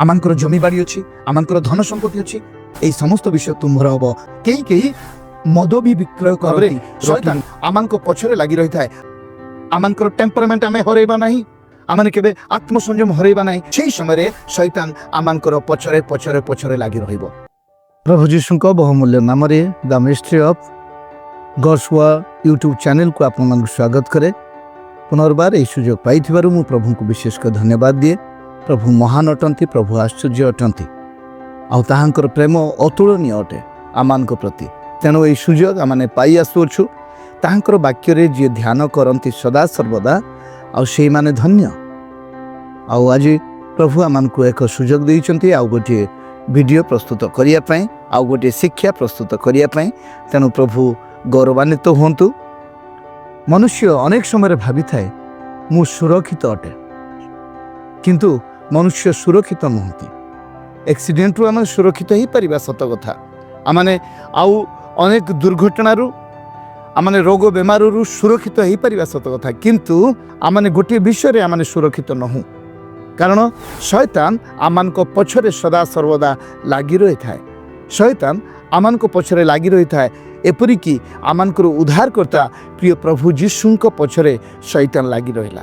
आमानकर जमी बाड़ी अच्छी आमानकर धन संपत्ति अच्छी এই সমস্ত বিষয় তুম্ভর হব কেই কেই মদ বি বিক্রয় করে শয়তান আমানক পছরে লাগি রহিଥାଏ আমানকৰ টেম্পারামেন্ট আমি হরাইবা নাই আমানে কেবে আত্মসংযম হরাইবা নাই সেই সময়ে শয়তান আমানকৰ পছরে পছরে পছরে লাগি রহিব। प्रभु जीशुଙ୍କ बहुमूल्य नामरे the mystery of God's word YouTube channel को आपण मानक स्वागत करे। पुनर्बार यह सुजोग पाइथिबारु मु प्रभु को विशेष धन्यवाद दिए। प्रभु महान अटंती, प्रभु आश्चर्य अटंती, आउ ताहांकर प्रेम अतुलनीय अटे आमानक प्रति। तेणु यह सुजोग आमाने पाई आसुछु ताहांकर वाक्य रे जे ध्यान करंती सदा सर्वदा आउ सेई माने धन्य। आउ आज प्रभु आमानकु एक सुजोग दैचंती आउ गोटे वीडियो प्रस्तुत करिया पई आउ गोटे शिक्षा प्रस्तुत करिया पई। तेणु प्रभु गौरवान्वित हुंतु। मनुष्य अनेक समय भावी थाए मु सुरक्षित अटे, किंतु मनुष्य सुरक्षित नुहति। एक्सीडेंट रु आम सुरक्षित ही परिबा सत कथा। आमाने आउ अनेक दुर्घटना रु आमाने रोग बेमार रु सुरक्षित ही परिबा सत कथा, किंतु आमाने गोटे विषय रे आमाने सुरक्षित नहु। कारण शैतान आमानक पछरे सदा सर्वदा लागि रही थाए। शैतान आमानक पछरे लागि रही थाए, एपरिकी आमानकर उद्धारकर्ता प्रिय प्रभु जीशुंक पछरे शैतान लागि रहिला।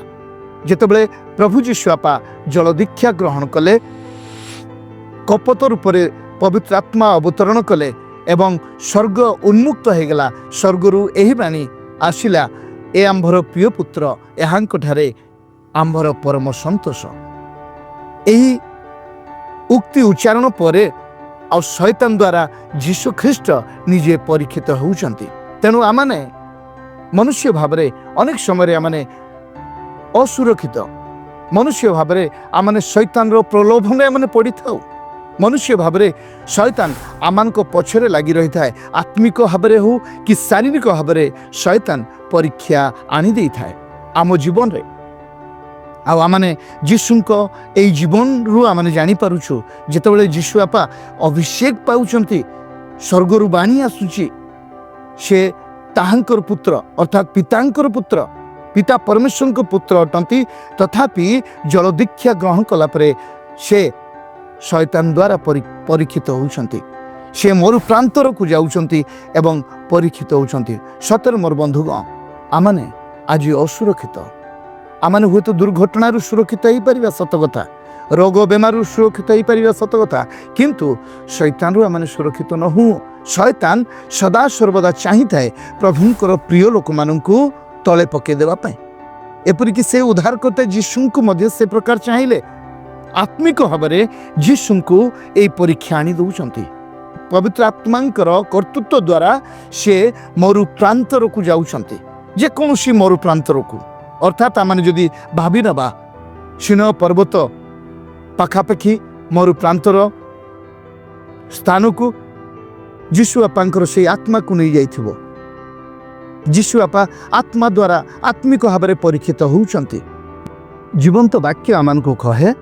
जेतबेले प्रभु जीशु आपा जल दीक्षा ग्रहण कले, कपत रूपरे पवित्र आत्मा अवतरण कले एवं स्वर्ग उन्मुक्त हो गला। स्वर्गरु एही बाणी आसिला, ए आंभर प्रिय पुत्र, एहांक ठारे आंभर परम संतोष। एही उक्ति उच्चारण परे आ शैतान द्वारा जीशु ख्रीष्ट निजे परीक्षित होउचंती। तेणु आमाने मनुष्य भावरे अनेक समय आमाने असुरक्षित, मनुष्य भावरे आमाने शैतान रो प्रलोभन आमाने पड़ी थाउ। मनुष्य भावरे शैतान आमानक पछरे लागि रही थाए। आत्मिक भावरे हो कि शारीरिक भावरे शैतान परीक्षा आनी देई थाए आम जीवन रे। आउ आमाने जीशुंक एई जीवन रु आमाने जानि पारुछु, जेतेबेले जीशु आपा अभिषेक पाउचंती, स्वर्गरु बाणी आसुची, से ताहांकर पुत्र अर्थात पितांकर पुत्र, पिता परमेश्वर पुत्र अटंती। तथापि जल दीक्षा ग्रहण कला परे से शैतान द्वारा परीक्षित होउचंती। से मोर प्रांतर को जाउचंती एवं परीक्षित होउचंती। सतर मोर बंधुगण, आमाने आज असुरक्षित, आमाने हुए तो दुर्घटना सुरक्षित हो पारिबा सत कथा, रोग बेमार सुरक्षित हो पारिबा सत कथा, किंतु शैतान रु आमाने सुरक्षित नहु। शैतान सदा सर्वदा चाहि थाए प्रभुंकर प्रिय लोक माननकु तले पके देबा पई। एपरिक से उद्धार करते जीशुंकु मध्य से प्रकार चाहिए आत्मिक भावरे जीशुंकु ए परीक्षा आनी दउचंती। पवित्र आत्मांकर कर्तृत्व द्वारा से मरु प्रांतर को जाउचंती। जे कोनोसी मरु प्रांतर को, अर्थात आमाने जदि भाबी नबा सिंह पर्वत पाखापाखि मरु प्रांतर स्थान को जीशु आपांकर से आत्मा को नहीं जाइथिबो। जीशु आपा आत्मा द्वारा आत्मिक भाव परीक्षित होउचंती। जीवंत वाक्य आमान को कहे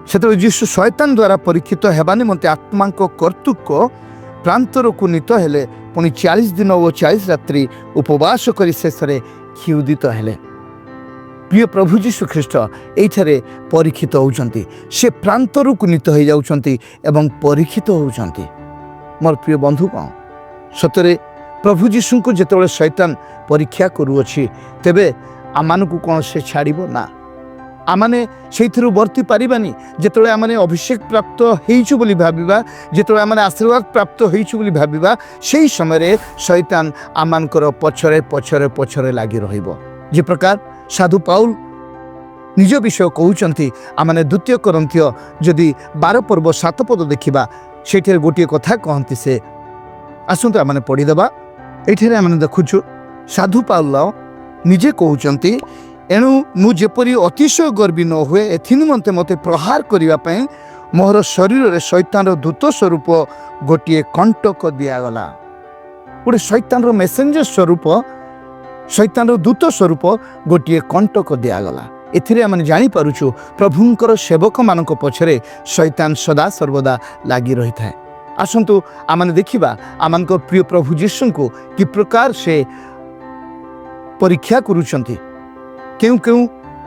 से जीशु शैतान द्वारा परीक्षित हेबा निमंते आत्मा कर्तृत्व प्रांतर को नीत हेले, पुणी 40 दिन और 40 रात्रि उपवास करी शेष क्षुदित हेले। प्रिय प्रभु जीशु ख्रीष्ट एठारे परीक्षित होउचंती, से प्रांतर को नीत हो जाउचंती एवं परीक्षित होउचंती। मोर प्रिय बंधुगण, सतरे प्रभु जीशु को जेतेबेले शैतान परीक्षा करूअछि, तेबे आमानकु कोन से छाड़िबो ना। आमाने सेइथिरु वर्ती पारिबानी। जेतेबेले आमाने अभिषेक प्राप्त हेइछु बोली भाबिबा, जेतेबेले आमाने आशीर्वाद प्राप्त हेइछु बोली भाबिबा, सेही समय शैतान आमानकर पछरे पछरे पछरे लागि रहिबो। जे प्रकार साधु पाउल निज विषय कहउचंती, आमाने द्वितीय कोरिन्थियो जदि 12 पर्व 7 पद देखिबा, सेठे गोटे कथा कहंती। से आसंतु आमाने पढ़ी देबा। एठे आमाने देखुछु साधु पाउल निजे कहउचंती, एणु मु जेपरि अतिशय गर्वी न हुए एथिनिमंते मते प्रहार करिवा पई मोर शरीर रे शैतान रो दूत स्वरूप गोटे कंटक दियागला। गोटे शैतान रो मेसेंजर स्वरूप, शैतान रो दूत स्वरूप गोटे कंटक दियागला। एथिरे आमाने जानि पारुछु प्रभुंकर सेवक मानक पछरे शैतान सदा सर्वदा लागि रही थाए। आसंतु आमाने देखिबा आमानकर प्रिय प्रभु जीशुंको कि प्रकार से परीक्षा करूचंती, क्यों क्यों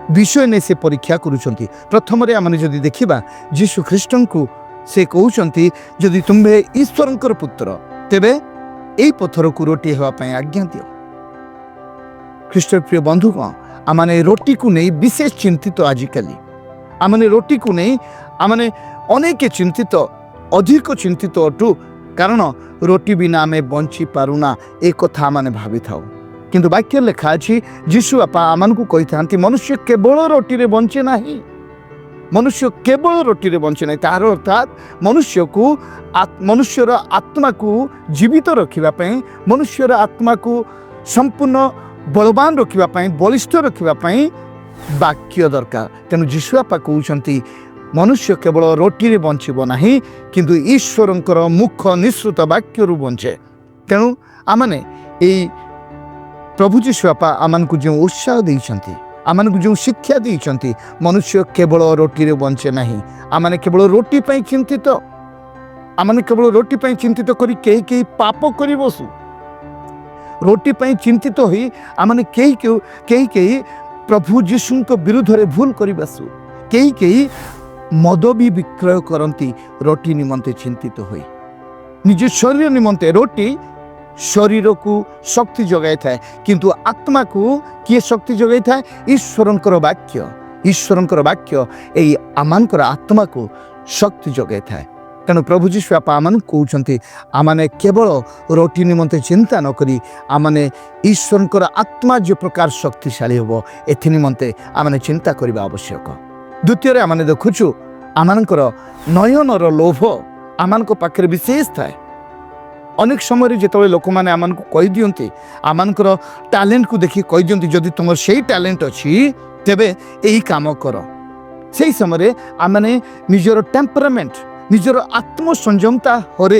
विषय नहीं से परीक्षा करुँच प्रथम आम जदि देखा जीशु ख्रीष्ट को से कहते जदि तुम्हें ईश्वर पुत्र तेबे यही पत्थर को रोटी होगापी आज्ञा दियो। ख्रीष्ट प्रिय बंधुगण आमने रोटी को नहीं विशेष चिंतित आजिकल आमने रोटी को नहीं आमने अनेक चिंतित अधिक चिंतित अटू कारण रोटी बिना आम बंची पारुना एक कथा आम भावी था किंतु वाक्य लिखा अच्छी जीशु बापा आम को कही था मनुष्य केवल रोटी रे बंचे नहीं मनुष्य केवल रोटी रे बंचे नहीं तार अर्थात मनुष्य को मनुष्यर आत्मा को जीवित रखापी मनुष्यर आत्मा को संपूर्ण बलवान रखापी बलिष्ठ रखापी वाक्य दरकार तेणु जीशु बापा कहते मनुष्य केवल रोटी रे बंचब नहीं किंतु ईश्वरंकर मुख निश्रुत वाक्य रु बंचे। तेणु आमने यही प्रभु जीशु बापा आम को जो उत्साह देइछंती आम को जो शिक्षा देइछंती मनुष्य केवल रोटी रे बंचे नहीं आमने केवल रोटी पर चिंतित आमने केवल रोटी पर चिंतित करी कई पाप करी बसु रोटी पर चिंतित हुई आमने कई प्रभु जीशु विरुद्ध रे भूल करी बसु कई मद भी विक्रय करती रोटी निमंते चिंतित हुई निज शरीर निमंते रोटी शरीर को शक्ति जगाई थाए किंतु आत्मा को किए शक्ति जगाई थाए ईश्वरंकर वाक्य यही आमानकर आत्मा को शक्ति जगाई थाए। तेणु प्रभु जीशु बापा आम कहते आमने केवल रोटी निमंते चिंता न करी आमने ईश्वरंकर आत्मा जो प्रकार शक्तिशाली होबो एथि निमंते आमने चिंता करबा आवश्यक। द्वितीय आमने देखुचु आमानकर नयनर लोभ आमानक पाखरे विशेष थाए अनेक समय जिते लोक मैंने आम को कही दियंती आमर टैलेंट को देखी कही दियंती जदि तुम से टैलेंट अच्छी तेबे यही काम कर से समय आमने निजर टेम्परामेंट निजर आत्मसंयमता हर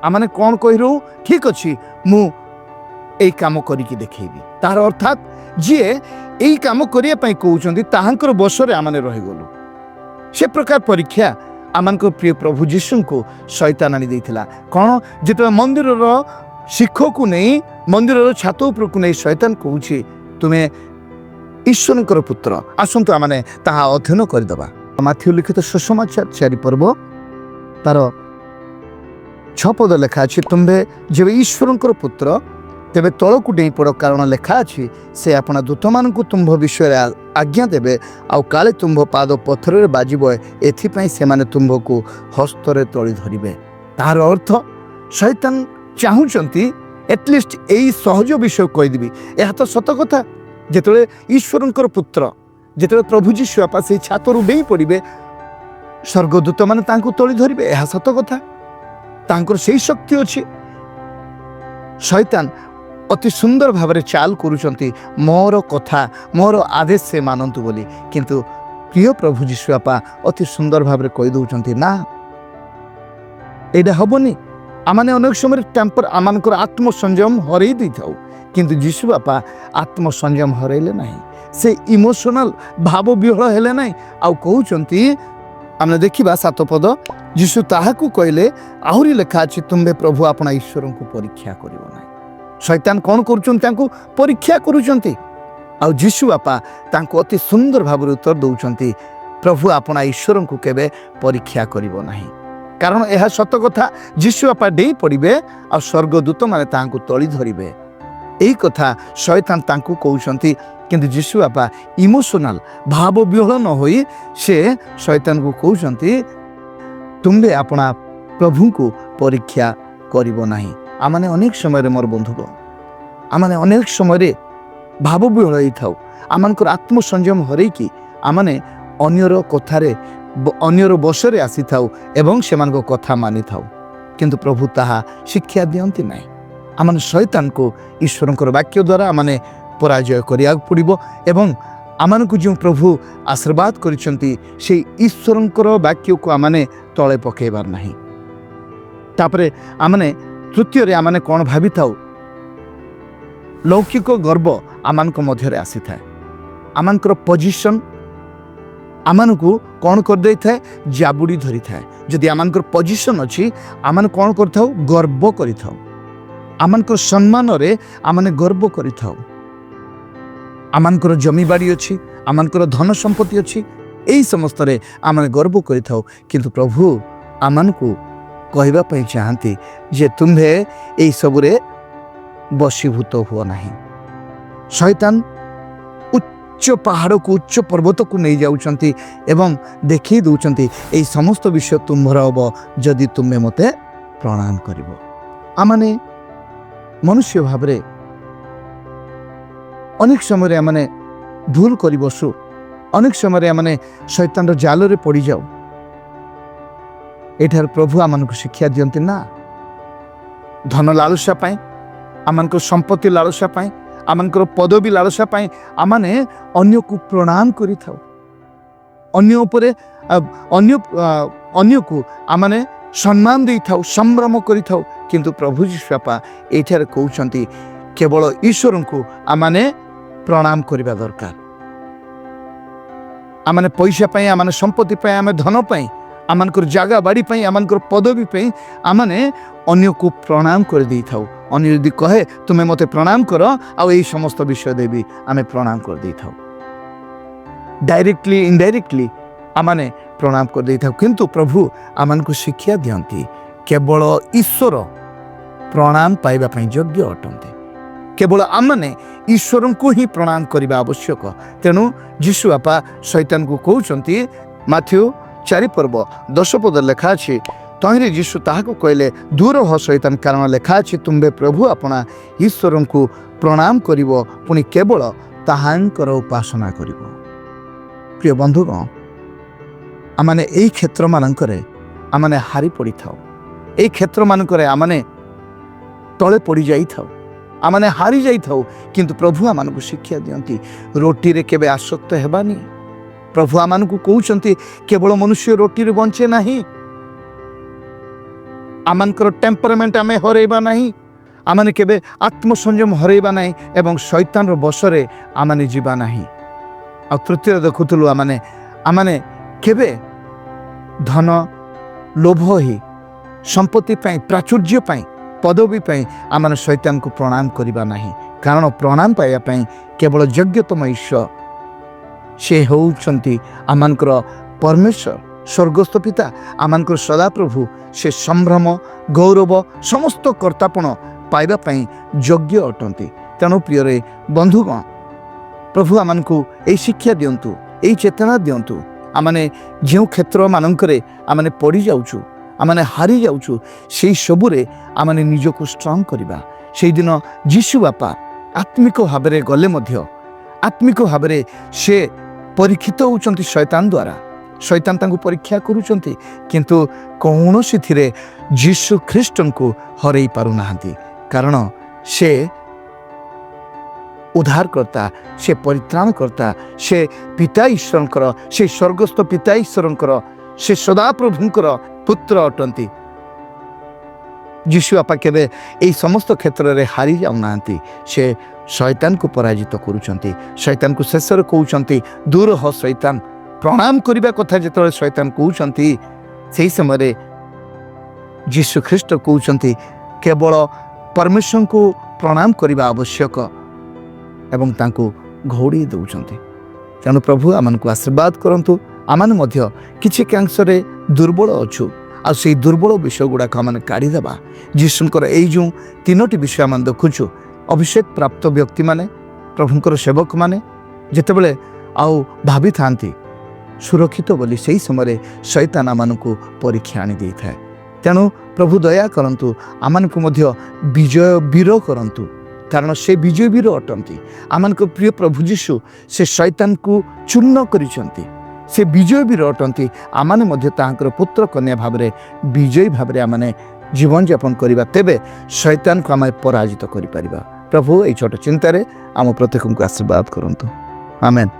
आमने कौन कही ठीक अच्छी मु यही काम करके देखी तार अर्थात जी यही काम करने कहते ताहांकर बसरे आमने रहीगलु से प्रकार परीक्षा आमको प्रिय प्रभु जीशु को शैतान आनी देइथिला कौन जिते मंदिर शिख को नहीं मंदिर छात उपर को नहीं शैतान कहूँ तुम्हें ईश्वर पुत्र आसतु आमने ताहा अध्ययन करदबा। माथ्यू लिखित सुसमाचार 4 पर्व तार 6 पद लेखा अच्छी तुम्हें जब ईश्वर पुत्र तेबे तल को डेई पड़ कारण लेखा अच्छी से अपना दूत मान तुम्भ विषय आज्ञा देवे आउ काले तुम्भ पाद पथर रे बाजिबो एथिपई से माने तुम्भ को हस्तरे तली धरिबे। तार अर्थ शैतान चाहूचंती एटलिस्ट यही सहज विषय कहीदेवी यह तो सत कथा जेतले ईश्वरंकर पुत्र जेतले प्रभु जीशु बापा से छातरू डेई पड़े स्वर्गदूत माने तांको तली धरिबे यह सत कथा तांकर से शक्ति अच्छी। शैतान अति सुंदर भाव चाल करुचंती मोर कथा मोर आदेश से मानतु बोली किंतु प्रिय प्रभु जीशु बापा अति सुंदर भाव कही दौरान ना यहाँ हेनी आमने अनेक समय टेम्पर आमर आत्मसंयम हरई दे था किंतु जीशु बापा आत्मसंयम हरइले नहीं से इमोशनल भाव विहल हेले नहीं आउ कहते आम देखा 7 पद जीशु ताहाकू कहले आहुरी लेखा अच्छी तुम्हें प्रभु अपना ईश्वर को परीक्षा करिवो नहीं। शैतान कौन करुँच परीक्षा करुँच आउ जीशु बापा तांको अति सुंदर भाव उत्तर दौरान प्रभु अपना ईश्वर को केबे परीक्षा करिवो नहीं कारण यह सत कथा जीशु बापा डेई पड़े आ स्वर्गदूत माने तांको तली धरिबे यही कथा शैतान तांको कहउछंती किंतु जीशु बापा इमोशनल भाव विहल न होई से शैतान को कहउछंती तुम्हें अपना प्रभु को परीक्षा करिवो नहीं। आमने अनेक समय मोर बंधुक आमने अनेक समय भाव विहल था आमर आत्मसंयम हरईकि आमने अन्यर कथारे अन्यर बसरे आसी थाउ एवं सेमानको कथा मानि थाउ किंतु प्रभु ताहा शिक्षा दियंती नहीं। आमने शैतान को ईश्वरंकर वाक्य द्वारा आमने पराजय करिया पड़िबो एवं आमनकु जो प्रभु आशीर्वाद करिसंती से ईश्वरंकर वाक्य को आमने तले पकेबार नहीं। तापरे आमने तृतीय आमने कौन भावी थाउ लौकिक गर्व आमनक मध्य आसी थाए आमनकर पोजिशन आमनकु कौन कर दे थाए जाबुड़ी धरी थाए जदि आमनकर पोजिशन अच्छी आमन कौन कर गर्व करि थाउ आमनकर सम्मान रे आमने गर्व करि थाउ आमनकर जमी बाड़ी अच्छी आमनकर धन संपत्ति अच्छी यही समस्तरे आम गर्व करिथाउ किंतु प्रभु आमन को कहवा पई चाहती जे तुम्हे यही सबुरे बशीभूत हुआ नहीं। शैतान उच्च पहाड़ को उच्च पर्वत को नहीं जाउछंती एवं देखी दउछंती यही समस्त विषय तुम्हर हब जदि तुम्हें मते प्रणाम करिवो। आमने मनुष्य भावरे अनेक समय आमने भूल करि बसु, अनेक समय आमने शैतान जाल रे पड़ी जाऊ। एठार प्रभु आमनको शिक्षा दियंती ना धन लालसा पाए, आमनको संपत्ति लालसा पाए, आमनकर पदवी लालसा पाए आमने अन्य को प्रणाम करि थाउ, अन्य उपरे अन्य को आमने सम्मान दे थाउ, संभ्रम करि थाउ। किंतु प्रभु यीशु बापा एठार कहउछंती केवल ईश्वर को आमने प्रणाम करिबा दरकार। आमने पैसा पाए, आमने संपत्ति पाए, आमे धन पाए, आमनकर जागा बाड़ी पाए, आमनकर पदवी पाए आमने अन्य को प्रणाम कर दी थाउ। अन्य यदि कहे तुम्हें मते प्रणाम कर आ यही समस्त विषय देवी आमे प्रणाम कर दी थाउ, डायरेक्टली इनडायरेक्टली आमने प्रणाम कर दी थाउ। किंतु प्रभु आमन को शिक्षा दियंती केवल ईश्वर प्रणाम पाइबा पई योग्य अटंती, केवल आमने ईश्वर को ही प्रणाम करने आवश्यक। तेणु यीशु बापा शैतान को कहउछंती माथ्यू 4:10 लेखा अछि तहिरे यीशु ताहाको कहले दूर हो शैतान कारण लेखा अछि तुम्बे प्रभु अपना ईश्वर को प्रणाम करिवो पुनि केवल ताहांकर उपासना करिवो। प्रिय बंधुगण आमने एई क्षेत्र मानकरे आमने हारी पड़ी थाउ, एई क्षेत्र मानकरे आमने तळे पड़ी जाई थाउ, आमने हारी जाई थाउ। किंतु प्रभु आमनको शिक्षा दियंती रोटी रे केबे आसक्त हेबानी। प्रभु आमनको कहउछंती केवल मनुष्य रोटी रे बंचे नाही, आमनकर टेम्परामेंट आमे हरेबा नाही, आमने केबे आत्मसंयम हरेबा नाही एवं शैतान रो बसरे आमने जीवा नाही। आ तृतीय देखुतलु आमने केबे धन लोभ ही संपत्ति पाई, प्राचुर्य पाई, पदवी पाई आमने शैतान को प्रणाम करिबा नाही। कारण प्रणाम पाइबा पाई केवल योग्यतम ईश्वर से होउछंती आमनकर परमेश्वर स्वर्गस्थ पिता, आमनकर सदा प्रभु से संभ्रम गौरव समस्त कर्तापण पाइबा पाई योग्य अटंती। तेणु प्रिय बंधुगण प्रभु आमनको यही शिक्षा दियंतु, यही चेतना दियंतु। आमने जो क्षेत्र मानकरे आमने पड़ी जाउछु, आमने हारी जाउछु सेई सबुरे आमने निजको स्ट्रांग करिबा। सेई दिन यीशु बापा आत्मिक भाबरे गले मध्य आत्मिक भाबरे से परीक्षित होउचंती शैतान द्वारा, शैतान तांको परीक्षा करूचंती किंतु कौनसी थिरे यीशु ख्रीष्टन को हरई पारु नाहंती। कारण से उद्धारकर्ता, से परित्राण करता, से पिता ईश्वरंकर, से स्वर्गस्थ पिता ईश्वरंकर, से सदा प्रभुंकर पुत्र अटंती। यीशु बापा केबे एई समस्त क्षेत्र रे हारी जाउ नाहंती, से शैतान को पराजित करूचंती। शैतान को शेषर कहउचंती दूर हो शैतान, प्रणाम करिबा कथा जेतले शैतान कहउचंती सेही समय यीशु ख्रीष्ट कहउचंती केवल परमेश्वर को प्रणाम करिबा आवश्यक एवं तांको घोड़ी दउचंती। तेणु प्रभु आमनको आशीर्वाद करंतु। आमन मध्य किछि कांशरे दुर्बल अछु आ सेई दुर्बल विषय गुड़ाक आमने काढ़ी देबा। यीशुंकर एई जो तीनोटी विषय आम देखुछु, अभिषेक प्राप्त व्यक्ति माने, प्रभुंकर सेवक माने जेतेबेले आउ भाभी थांती सुरक्षित बोली सेही समय शैतान आमनको परीक्षा आनी देई थाए। तेणु प्रभु दया करंतु, आमनको मध्य विजय वीर करंतु, कारण से विजय वीर अटंती। आमनको प्रिय प्रभु यीशु से शैतान को चूर्ण करिसंती, से विजय वीर अटंती। आमने मध्य तांकर पुत्र कन्या भावरे विजयी भावरे आमने जीवन यापन करिबा, तेबे शैतान को आमे पराजित करि परिबा। प्रभु एई छोट चिंतारे आम प्रत्येक को आशीर्वाद करंतु। आमेन।